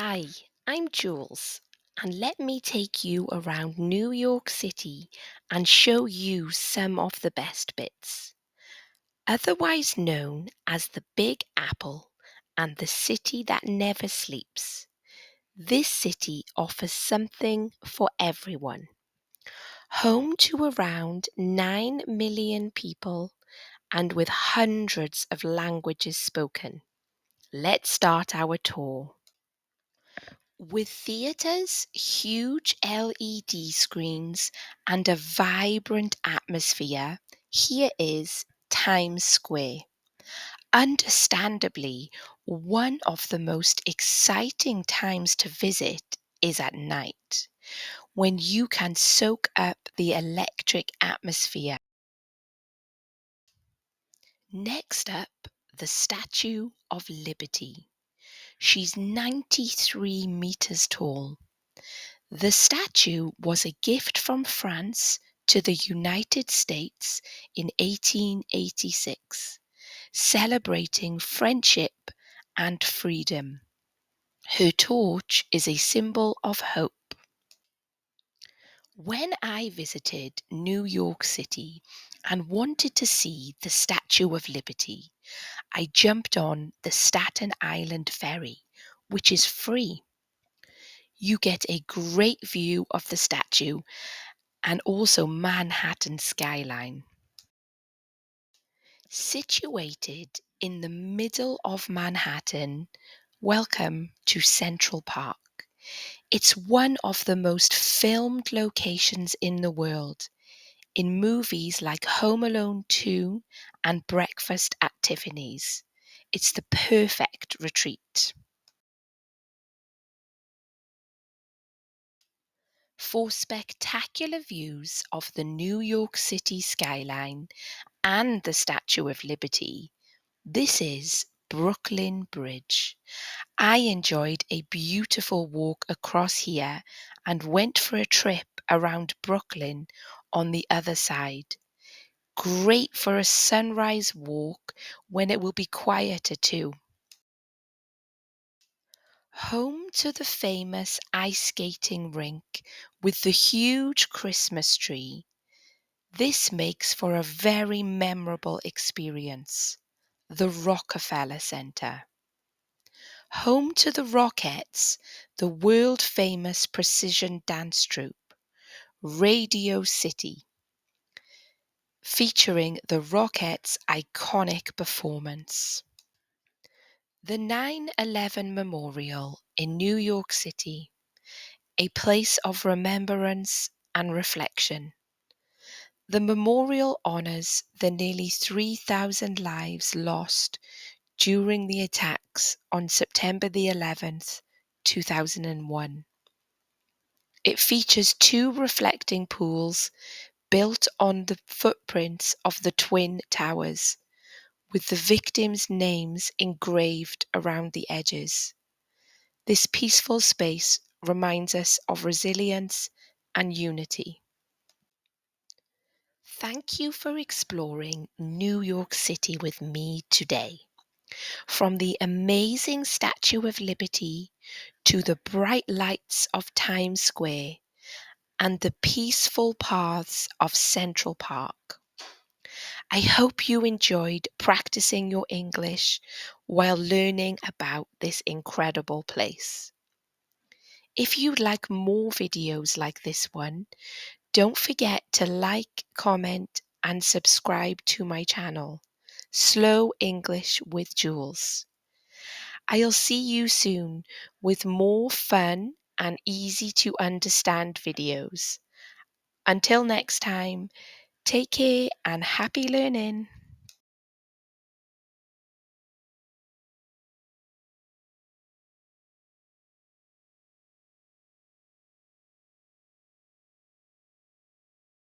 Hi, I'm Jules, and let me take you around New York City and show you some of the best bits. Otherwise known as the Big Apple and the city that never sleeps, this city offers something for everyone. Home to around 9 million people and with hundreds of languages spoken. Let's start our tour. With theatres, huge LED screens, and a vibrant atmosphere, here is Times Square. Understandably, one of the most exciting times to visit is at night, when you can soak up the electric atmosphere. Next up, the Statue of Liberty. She's 93 meters tall. The statue was a gift from France to the United States in 1886, celebrating friendship and freedom. Her torch is a symbol of hope. When I visited New York City and wanted to see the Statue of Liberty, I jumped on the Staten Island ferry, which is free. You get a great view of the statue and also Manhattan skyline. Situated in the middle of Manhattan, welcome to Central Park. It's one of the most filmed locations in the world, in movies like Home Alone 2 and Breakfast at Tiffany's. It's the perfect retreat. For spectacular views of the New York City skyline and the Statue of Liberty, this is Brooklyn Bridge. I enjoyed a beautiful walk across here and went for a trip around Brooklyn on the other side. Great for a sunrise walk when it will be quieter too. Home to the famous ice skating rink with the huge Christmas tree. This makes for a very memorable experience. The Rockefeller Center. Home to the Rockettes, the world-famous precision dance troupe. Radio City, featuring the Rockettes' iconic performance. The 9/11 Memorial in New York City, a place of remembrance and reflection. The memorial honors the nearly 3,000 lives lost during the attacks on September the 11th, 2001. It features two reflecting pools built on the footprints of the Twin Towers, with the victims' names engraved around the edges. This peaceful space reminds us of resilience and unity. Thank you for exploring New York City with me today. From the amazing Statue of Liberty to the bright lights of Times Square and the peaceful paths of Central Park. I hope you enjoyed practicing your English while learning about this incredible place. If you'd like more videos like this one, don't forget to like, comment, and subscribe to my channel, Slow English with Jules. I'll see you soon with more fun and easy to understand videos. Until next time, take care and happy learning.